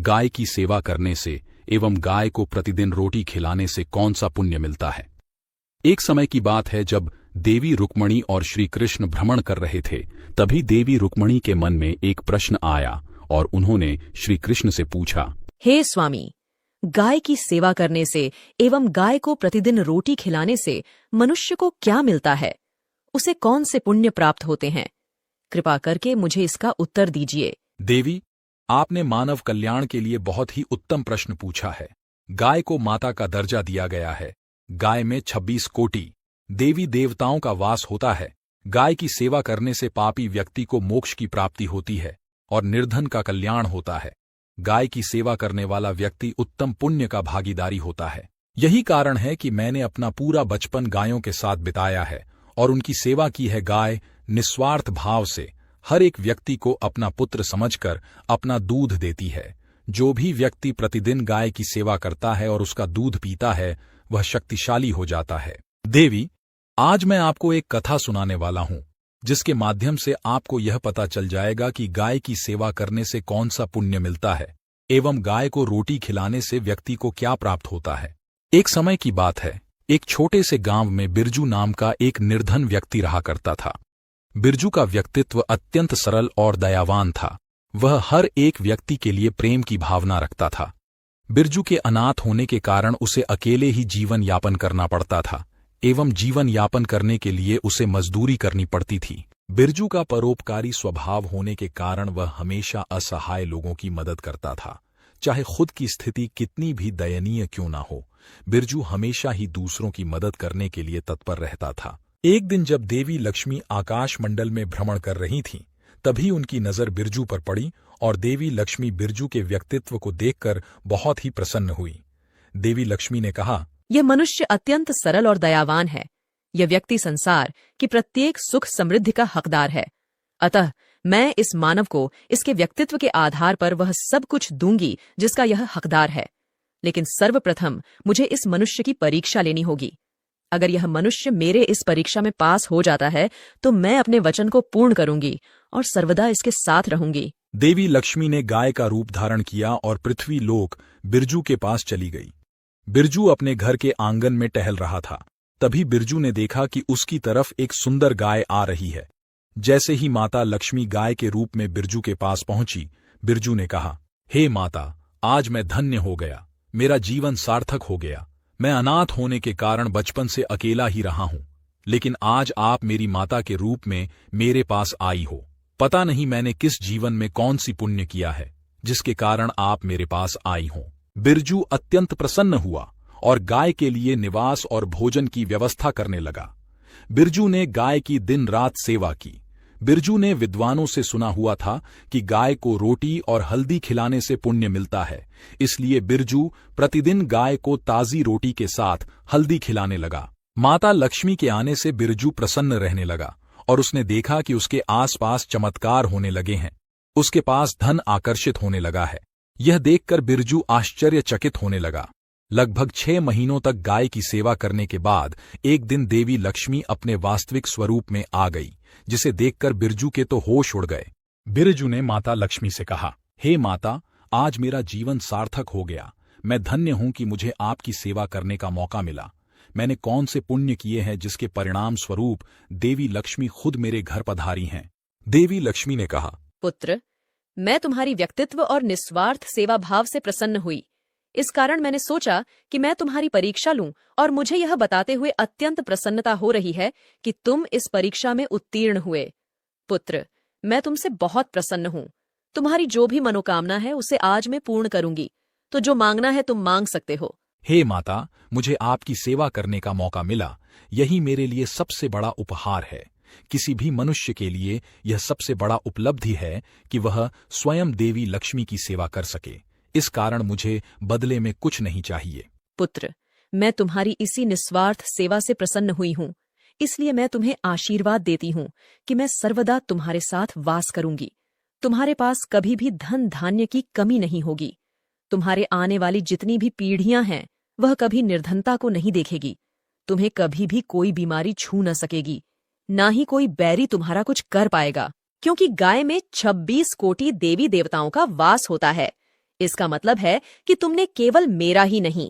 गाय की सेवा करने से एवं गाय को प्रतिदिन रोटी खिलाने से कौन सा पुण्य मिलता है। एक समय की बात है जब देवी रुक्मणी और श्री कृष्ण भ्रमण कर रहे थे। तभी देवी रुक्मणी के मन में एक प्रश्न आया और उन्होंने श्री कृष्ण से पूछा, हे स्वामी, गाय की सेवा करने से एवं गाय को प्रतिदिन रोटी खिलाने से मनुष्य को क्या मिलता है? उसे कौन से पुण्य प्राप्त होते हैं? कृपा करके मुझे इसका उत्तर दीजिए। देवी, आपने मानव कल्याण के लिए बहुत ही उत्तम प्रश्न पूछा है। गाय को माता का दर्जा दिया गया है। गाय में 26 कोटि देवी देवताओं का वास होता है। गाय की सेवा करने से पापी व्यक्ति को मोक्ष की प्राप्ति होती है और निर्धन का कल्याण होता है। गाय की सेवा करने वाला व्यक्ति उत्तम पुण्य का भागीदारी होता है। यही कारण है कि मैंने अपना पूरा बचपन गायों के साथ बिताया है और उनकी सेवा की है। गाय निस्वार्थ भाव से हर एक व्यक्ति को अपना पुत्र समझकर अपना दूध देती है। जो भी व्यक्ति प्रतिदिन गाय की सेवा करता है और उसका दूध पीता है, वह शक्तिशाली हो जाता है। देवी, आज मैं आपको एक कथा सुनाने वाला हूं, जिसके माध्यम से आपको यह पता चल जाएगा कि गाय की सेवा करने से कौन सा पुण्य मिलता है एवं गाय को रोटी खिलाने से व्यक्ति को क्या प्राप्त होता है। एक समय की बात है, एक छोटे से गांव में बिरजू नाम का एक निर्धन व्यक्ति रहा करता था। बिरजू का व्यक्तित्व अत्यंत सरल और दयावान था। वह हर एक व्यक्ति के लिए प्रेम की भावना रखता था। बिरजू के अनाथ होने के कारण उसे अकेले ही जीवन यापन करना पड़ता था एवं जीवन यापन करने के लिए उसे मजदूरी करनी पड़ती थी। बिरजू का परोपकारी स्वभाव होने के कारण वह हमेशा असहाय लोगों की मदद करता था। चाहे खुद की स्थिति कितनी भी दयनीय क्यों ना हो, बिरजू हमेशा ही दूसरों की मदद करने के लिए तत्पर रहता था। एक दिन जब देवी लक्ष्मी आकाश मंडल में भ्रमण कर रही थीं, तभी उनकी नजर बिरजू पर पड़ी और देवी लक्ष्मी बिरजू के व्यक्तित्व को देखकर बहुत ही प्रसन्न हुई। देवी लक्ष्मी ने कहा, यह मनुष्य अत्यंत सरल और दयावान है। यह व्यक्ति संसार की प्रत्येक सुख समृद्धि का हकदार है। अतः मैं इस मानव को इसके व्यक्तित्व के आधार पर वह सब कुछ दूंगी जिसका यह हकदार है। लेकिन सर्वप्रथम मुझे इस मनुष्य की परीक्षा लेनी होगी। अगर यह मनुष्य मेरे इस परीक्षा में पास हो जाता है तो मैं अपने वचन को पूर्ण करूंगी और सर्वदा इसके साथ रहूंगी। देवी लक्ष्मी ने गाय का रूप धारण किया और पृथ्वी लोक बिरजू के पास चली गई। बिरजू अपने घर के आंगन में टहल रहा था। तभी बिरजू ने देखा कि उसकी तरफ एक सुंदर गाय आ रही है। जैसे ही माता लक्ष्मी गाय के रूप में बिरजू के पास पहुंची, बिरजू ने कहा, हे माता, आज मैं धन्य हो गया। मेरा जीवन सार्थक हो गया। मैं अनाथ होने के कारण बचपन से अकेला ही रहा हूं, लेकिन आज आप मेरी माता के रूप में मेरे पास आई हो। पता नहीं मैंने किस जीवन में कौन सी पुण्य किया है जिसके कारण आप मेरे पास आई हो। बिरजू अत्यंत प्रसन्न हुआ और गाय के लिए निवास और भोजन की व्यवस्था करने लगा। बिरजू ने गाय की दिन रात सेवा की। बिरजू ने विद्वानों से सुना हुआ था कि गाय को रोटी और हल्दी खिलाने से पुण्य मिलता है, इसलिए बिरजू प्रतिदिन गाय को ताजी रोटी के साथ हल्दी खिलाने लगा। माता लक्ष्मी के आने से बिरजू प्रसन्न रहने लगा और उसने देखा कि उसके आसपास चमत्कार होने लगे हैं। उसके पास धन आकर्षित होने लगा है। यह देखकर बिरजू आश्चर्यचकित होने लगा। लगभग 6 महीनों तक गाय की सेवा करने के बाद एक दिन देवी लक्ष्मी अपने वास्तविक स्वरूप में आ गई, जिसे देखकर बिरजू के तो होश उड़ गए। बिरजू ने माता लक्ष्मी से कहा, हे माता, आज मेरा जीवन सार्थक हो गया। मैं धन्य हूं कि मुझे आपकी सेवा करने का मौका मिला। मैंने कौन से पुण्य किए हैं जिसके परिणाम स्वरूप देवी लक्ष्मी खुद मेरे घर पधारी हैं। देवी लक्ष्मी ने कहा, पुत्र, मैं तुम्हारी व्यक्तित्व और निस्वार्थ सेवा भाव से प्रसन्न हुई। इस कारण मैंने सोचा कि मैं तुम्हारी परीक्षा लूं और मुझे यह बताते हुए अत्यंत प्रसन्नता हो रही है कि तुम इस परीक्षा में उत्तीर्ण हुए। पुत्र, मैं तुमसे बहुत प्रसन्न हूं। तुम्हारी जो भी मनोकामना है उसे आज मैं पूर्ण करूंगी। तो जो मांगना है तुम मांग सकते हो। हे माता, मुझे आपकी सेवा करने का मौका मिला। यही मेरे लिए सबसे बड़ा उपहार है। किसी भी मनुष्य के लिए यह सबसे बड़ा उपलब्धि है कि वह स्वयं देवी लक्ष्मी की सेवा कर सके। इस कारण मुझे बदले में कुछ नहीं चाहिए। पुत्र, मैं तुम्हारी इसी निस्वार्थ सेवा से प्रसन्न हुई हूं, इसलिए मैं तुम्हें आशीर्वाद देती हूं कि मैं सर्वदा तुम्हारे साथ वास करूंगी। तुम्हारे पास कभी भी धन धान्य की कमी नहीं होगी। तुम्हारे आने वाली जितनी भी पीढ़ियां हैं वह कभी निर्धनता को नहीं देखेगी। तुम्हें कभी भी कोई बीमारी छू न सकेगी, ना ही कोई बैरी तुम्हारा कुछ कर पाएगा, क्योंकि गाय में 26 कोटि देवी देवताओं का वास होता है। इसका मतलब है कि तुमने केवल मेरा ही नहीं,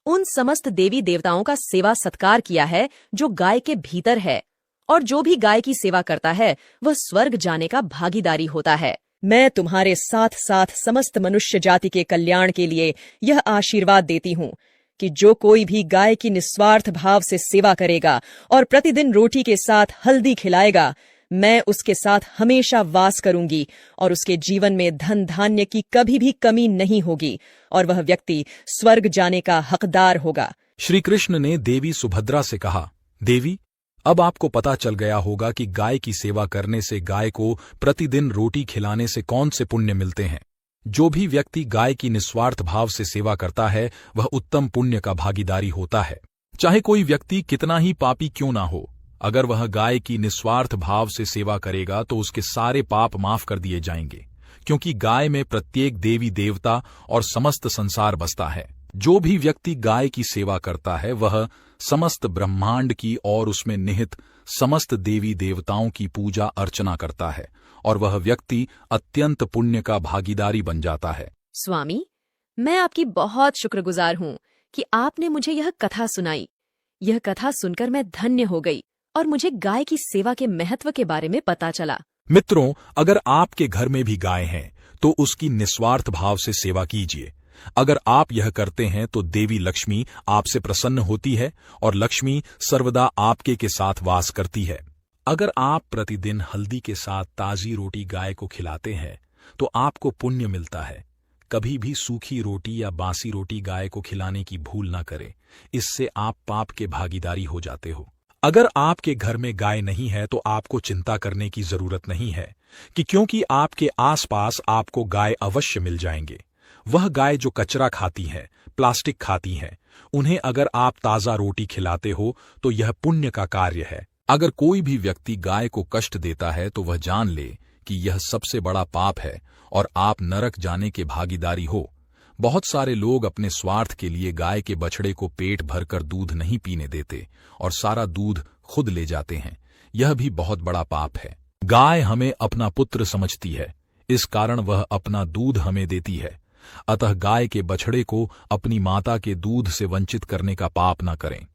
उन समस्त देवी देवताओं का सेवा सत्कार किया है जो गाय के भीतर है, और जो भी गाय की सेवा करता है वह स्वर्ग जाने का भागीदारी होता है। मैं तुम्हारे साथ साथ समस्त मनुष्य जाति के कल्याण के लिए यह आशीर्वाद देती हूँ कि जो कोई भी गाय की निस्वार्थ भाव से सेवा करेगा और प्रतिदिन रोटी के साथ हल्दी खिलाएगा, मैं उसके साथ हमेशा वास करूंगी और उसके जीवन में धन धान्य की कभी भी कमी नहीं होगी और वह व्यक्ति स्वर्ग जाने का हकदार होगा। श्री कृष्ण ने देवी सुभद्रा से कहा, देवी, अब आपको पता चल गया होगा कि गाय की सेवा करने से, गाय को प्रतिदिन रोटी खिलाने से कौन से पुण्य मिलते हैं। जो भी व्यक्ति गाय की निस्वार्थ भाव से सेवा करता है वह उत्तम पुण्य का भागीदारी होता है। चाहे कोई व्यक्ति कितना ही पापी क्यों ना हो, अगर वह गाय की निस्वार्थ भाव से सेवा करेगा तो उसके सारे पाप माफ कर दिए जाएंगे, क्योंकि गाय में प्रत्येक देवी देवता और समस्त संसार बसता है। जो भी व्यक्ति गाय की सेवा करता है वह समस्त ब्रह्मांड की और उसमें निहित समस्त देवी देवताओं की पूजा अर्चना करता है और वह व्यक्ति अत्यंत पुण्य का भागीदारी बन जाता है। स्वामी, मैं आपकी बहुत शुक्रगुजार हूँ कि आपने मुझे यह कथा सुनाई। यह कथा सुनकर मैं धन्य हो गई और मुझे गाय की सेवा के महत्व के बारे में पता चला। मित्रों, अगर आपके घर में भी गाय हैं तो उसकी निस्वार्थ भाव से सेवा कीजिए। अगर आप यह करते हैं तो देवी लक्ष्मी आपसे प्रसन्न होती है और लक्ष्मी सर्वदा आपके के साथ वास करती है। अगर आप प्रतिदिन हल्दी के साथ ताजी रोटी गाय को खिलाते हैं तो आपको पुण्य मिलता है। कभी भी सूखी रोटी या बासी रोटी गाय को खिलाने की भूल न करें, इससे आप पाप के भागीदारी हो जाते हो। अगर आपके घर में गाय नहीं है तो आपको चिंता करने की जरूरत नहीं है कि क्योंकि आपके आसपास आपको गाय अवश्य मिल जाएंगे। वह गाय जो कचरा खाती हैं, प्लास्टिक खाती हैं, उन्हें अगर आप ताजा रोटी खिलाते हो तो यह पुण्य का कार्य है। अगर कोई भी व्यक्ति गाय को कष्ट देता है तो वह जान ले कि यह सबसे बड़ा पाप है और आप नरक जाने के भागीदारी हो। बहुत सारे लोग अपने स्वार्थ के लिए गाय के बछड़े को पेट भरकर दूध नहीं पीने देते और सारा दूध खुद ले जाते हैं। यह भी बहुत बड़ा पाप है। गाय हमें अपना पुत्र समझती है, इस कारण वह अपना दूध हमें देती है। अतः गाय के बछड़े को अपनी माता के दूध से वंचित करने का पाप न करें।